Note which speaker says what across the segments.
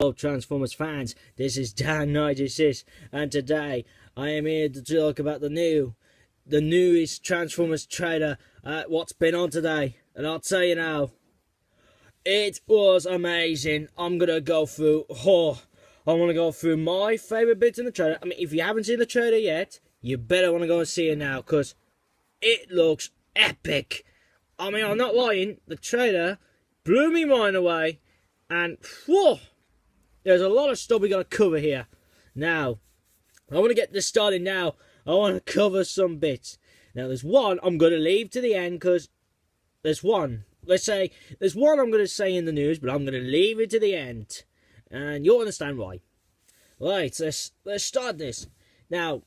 Speaker 1: Hello Transformers fans, this is Dan96 and today I am here to talk about the newest Transformers trailer, what's been on today, and I'll tell you now, it was amazing. I want to go through my favourite bits in the trailer. I mean, if you haven't seen the trailer yet, you better want to go and see it now, because it looks epic. I mean, I'm not lying, the trailer blew me mind away, and whoa, there's a lot of stuff we got to cover here. Now, I want to get this started now. I want to cover some bits. Now, there's one I'm going to leave to the end, because there's one. Let's say, there's one I'm going to say in the news, but I'm going to leave it to the end. And you'll understand why. Right, let's start this. Now,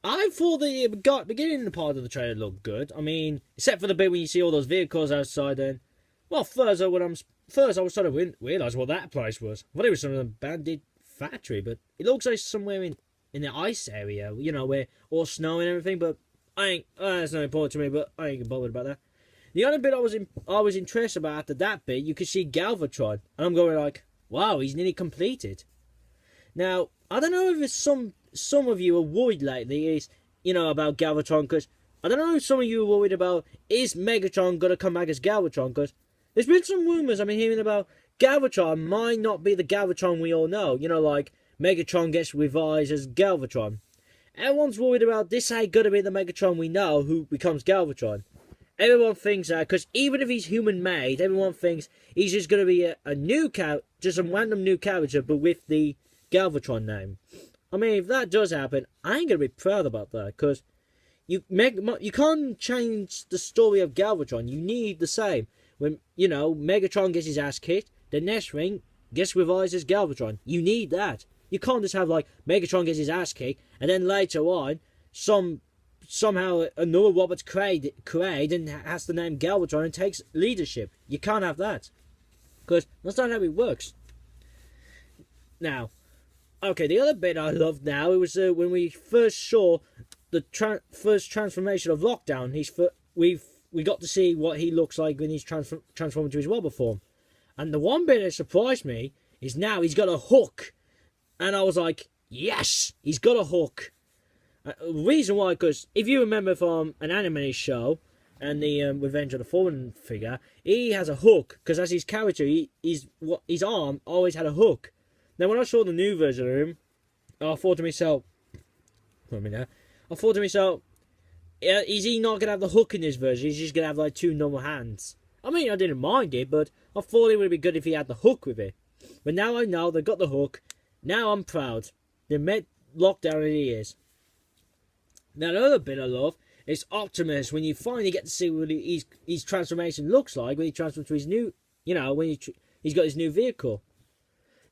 Speaker 1: I thought the beginning part of the trailer looked good. I mean, except for the bit when you see all those vehicles outside then. Well, first I was starting to realise what that place was. I thought it was some abandoned factory, but it looks like somewhere in the ice area, you know, where all snow and everything, but that's not important to me, but I ain't bothered about that. The other bit I was interested about after that bit, you could see Galvatron, and I'm going like, wow, he's nearly completed. Now, I don't know if it's some of you are worried lately, about Galvatron, because I don't know if some of you are worried about, is Megatron going to come back as Galvatron, because there's been some rumours I've been hearing about Galvatron might not be the Galvatron we all know. You know, like Megatron gets revised as Galvatron. Everyone's worried about this ain't going to be the Megatron we know who becomes Galvatron. Everyone thinks that, because even if he's human-made, everyone thinks he's just going to be a new just a random new character, but with the Galvatron name. I mean, if that does happen, I ain't going to be proud about that, because you can't change the story of Galvatron. You need the same. When, Megatron gets his ass kicked, the next ring gets revised as Galvatron. You need that. You can't just have, like, Megatron gets his ass kicked, and then later on, somehow another Robert's created and has the name Galvatron and takes leadership. You can't have that. Because that's not how it works. Now, okay, the other bit I loved now, it was when we first saw the first transformation of Lockdown. We got to see what he looks like when he's transformed into his robot form. And the one bit that surprised me is now he's got a hook. And I was like, yes, he's got a hook. The reason why, because if you remember from an anime show and the Revenge of the Fallen figure, he has a hook. Because as his character, his arm always had a hook. Now when I saw the new version of him, I thought to myself, is he not going to have the hook in this version? He's just going to have like two normal hands. I mean, I didn't mind it, but I thought it would be good if he had the hook with it. But now I know they've got the hook. Now I'm proud. They met Lockdown as he is. Now the other bit I love is Optimus, when you finally get to see what his transformation looks like when he transforms to his new, when he's got his new vehicle.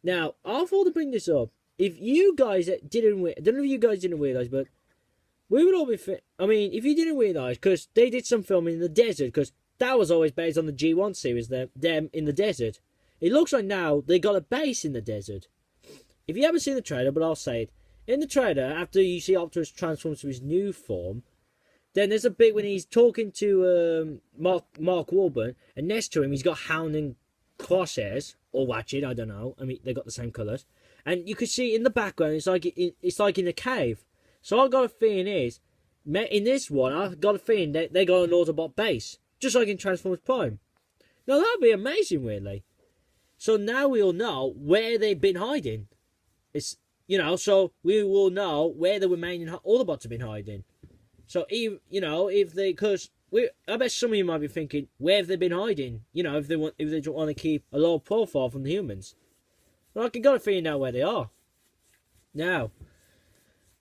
Speaker 1: Now, I thought to bring this up. If you guys I don't know if you guys didn't realise, but we would all be if you didn't realise, because they did some filming in the desert, because that was always based on the G1 series, them in the desert. It looks like now they got a base in the desert. If you haven't seen the trailer, but I'll say it. In the trailer, after you see Optimus transforms to his new form, then there's a bit when he's talking to Mark Wahlberg, and next to him he's got Hound and Crosshairs, or Ratchet, I don't know. I mean, they got the same colours. And you can see in the background, it's like in a cave. So I got a feeling in this one, I got a feeling they got an Autobot base, just like in Transformers Prime. Now that'd be amazing, really. So now we all know where they've been hiding. So we will know where the remaining Autobots have been hiding. So I bet some of you might be thinking, where have they been hiding? If they want to keep a low profile from the humans. Well, I got a feeling now where they are. Now,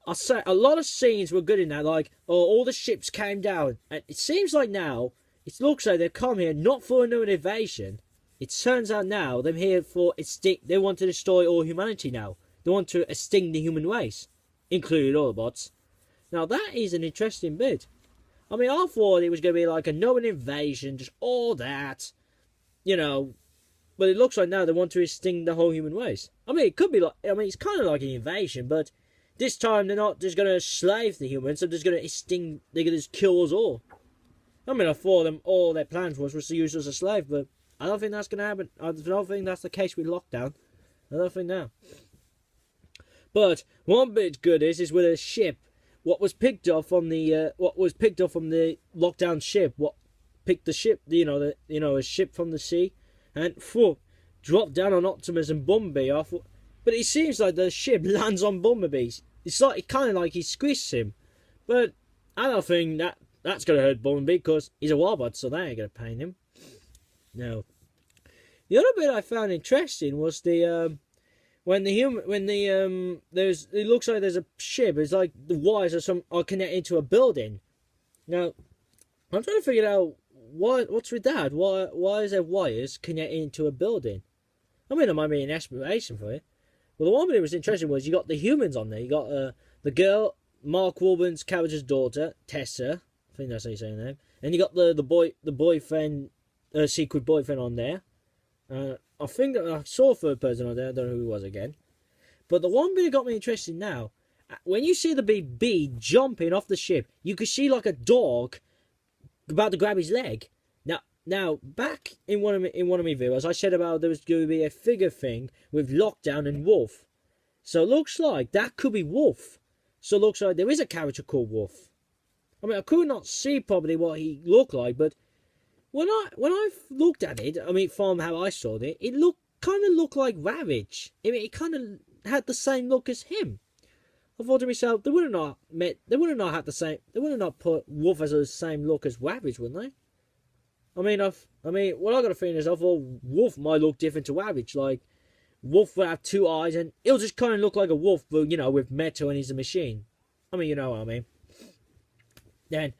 Speaker 1: I'll say a lot of scenes were good in that, like, all the ships came down, and it seems like now, it looks like they've come here not for another invasion. It turns out now, they're here they want to destroy all humanity now. They want to extinct the human race, including Autobots. Now that is an interesting bit. I mean, I thought it was going to be like another invasion, just all that, but it looks like now they want to extinct the whole human race. I mean, it could be like, it's kind of like an invasion, but this time they're not just going to slave the humans, they're just going to extinct, they're going to just kill us all. I mean, I thought all their plans was to use us as a slave, but I don't think that's going to happen. I don't think that's the case with Lockdown. I don't think now. But one bit good is with a ship. What was picked up from the lockdown ship? What picked the ship? A ship from the sea, and dropped down on Optimus and Bumblebee. But it seems like the ship lands on Bumblebee. It's like kind of like he squished him. But I don't think that's gonna hurt Bumblebee because he's a robot, so that ain't gonna pain him. No. The other bit I found interesting was it looks like there's a ship. It's like the wires are connected to a building. Now, I'm trying to figure out what's with that. Why is there wires connecting to a building? I mean, there might be an explanation for it. Well, the one that was interesting was you got the humans on there. You got the girl, Mark Wahlberg's character's daughter, Tessa. I think that's how you say her name. And you got the boyfriend, secret boyfriend on there. I think that I saw a third person on there. I don't know who it was again. But the one bit that got me interested now, when you see the bee jumping off the ship, you could see like a dog about to grab his leg. Now back in one of my videos, I said about there was going to be a figure thing with Lockdown and Wolf. So it looks like that could be Wolf. So it looks like there is a character called Wolf. I mean, I could not see probably what he looked like, but when I looked at it, I mean, from how I saw it, it kind of looked like Ravage. I mean, it kind of had the same look as him. I thought to myself, they would have not put Wolf as the same look as Ravage, wouldn't they? I mean, what I got a feeling is I thought Wolf might look different to Ravage. Like, Wolf would have two eyes, and it'll just kind of look like a wolf, but with metal, and he's a machine. I mean, you know what I mean. Then,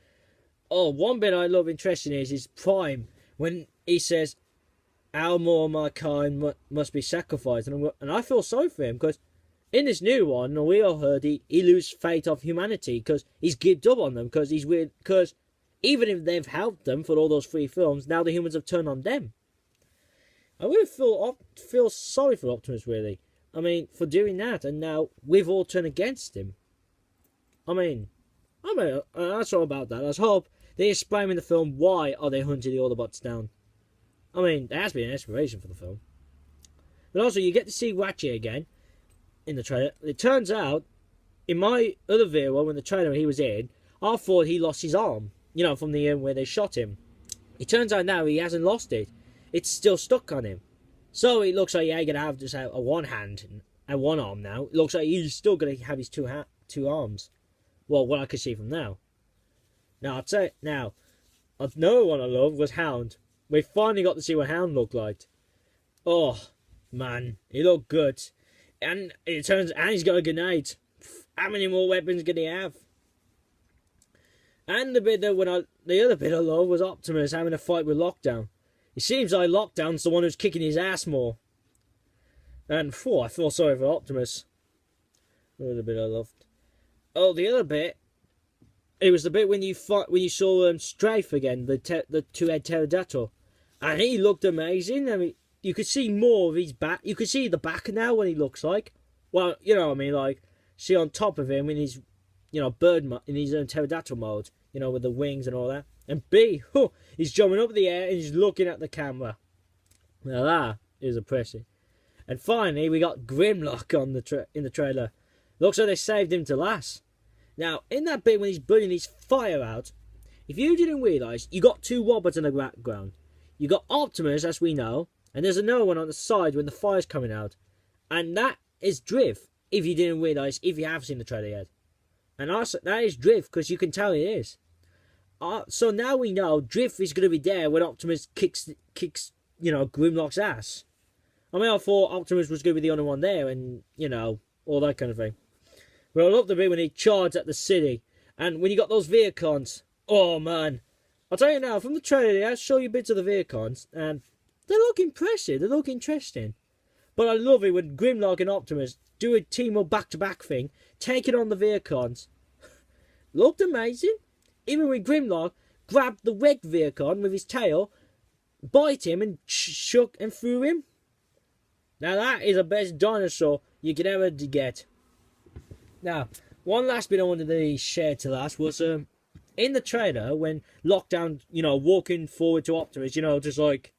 Speaker 1: one bit I love interesting is Prime, when he says, "How more of my kind must be sacrificed," and I feel sorry for him because in this new one, we all heard he lose faith of humanity because he's given up on them because he's weird. Because even if they've helped them for all those 3 films, now the humans have turned on them. I really feel sorry for Optimus, really. I mean, for doing that, and now we've all turned against him. I mean, that's all about that. I just hope they explain in the film why are they hunting the Autobots down. I mean, there has to be an explanation for the film. But also, you get to see Ratchet again in the trailer. It turns out, in my other video, when the trailer he was in, I thought he lost his arm. From the end where they shot him. It turns out now he hasn't lost it. It's still stuck on him. So it looks like he ain't going to have just a one hand and one arm now. It looks like he's still going to have his two arms. Well, what I could see from now. Now, I'd say, another one I love was Hound. We finally got to see what Hound looked like. Oh, man, he looked good. And it turns out he's got a grenade. How many more weapons can he have? And the other bit I love was Optimus having a fight with Lockdown. It seems like Lockdown's the one who's kicking his ass more. And I feel sorry for Optimus. Another bit I loved. Oh, the other bit. It was the bit when you saw Strafe again, the two-head pterodactyl, and he looked amazing. I mean, you could see more of his back. You could see the back now what he looks like. Well, you know what I mean, like see on top of him in his bird in his own pterodactyl mode, with the wings and all that. And he's jumping up in the air and he's looking at the camera. Now that is impressive. And finally, we got Grimlock in the trailer. Looks like they saved him to last. Now, in that bit when he's burning his fire out, if you didn't realise, you got 2 robots in the background. You got Optimus, as we know, and there's another one on the side when the fire's coming out. And that is Drift, if you didn't realise, if you have seen the trailer yet. And also, that is Drift, because you can tell it is. So now we know Drift is going to be there when Optimus kicks Grimlock's ass. I mean, I thought Optimus was going to be the only one there, and, all that kind of thing. But I love the bit when he charged at the city, and when you got those Vehicons. Oh, man. I'll tell you now, from the trailer, I'll show you bits of the Vehicons, and they look impressive, they look interesting. But I love it when Grimlock and Optimus do a team-up back-to-back thing, taking on the Vehicons. Looked amazing. Even when Grimlock grabbed the red Vehicon with his tail, bite him and shook and threw him. Now that is the best dinosaur you could ever get. Now, one last bit I wanted to share to last was in the trailer when Lockdown, walking forward to Optimus, just like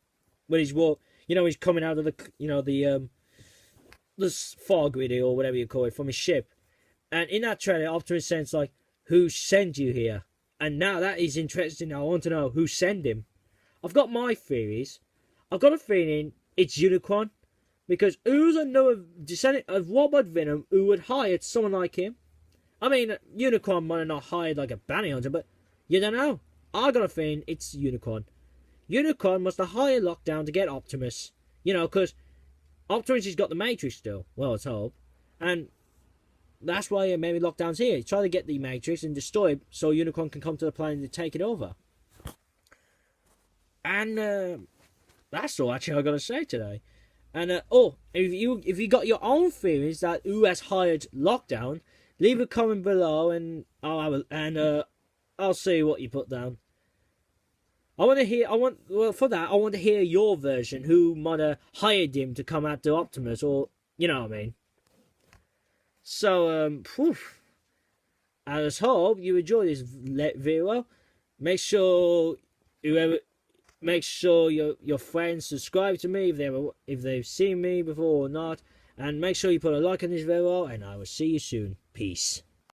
Speaker 1: when he's he's coming out of the this fog video or whatever you call it from his ship. And in that trailer, Optimus says like, "Who sent you here?" And now that is interesting. I want to know who sent him. I've got my theories. I've got a feeling it's Unicron, because who's another descendant of Robot Venom who would hire someone like him? I mean, Unicron might have not hired like a bounty hunter, but you don't know. I got a feeling it's Unicron. Unicron must have hired Lockdown to get Optimus. You know, because Optimus has got the Matrix still. Well, let's hope. And that's why maybe Lockdown's here. He's trying to get the Matrix and destroy it so Unicron can come to the planet to take it over. And that's all actually I got to say today. And if you got your own theories that who has hired Lockdown, leave a comment below and I'll see what you put down. I want to hear your version. Who might have hired him to come after Optimus, or you know what I mean. So I just hope you enjoy this video. Make sure your friends subscribe to me if they've seen me before or not, and make sure you put a like on this video. And I will see you soon. Peace.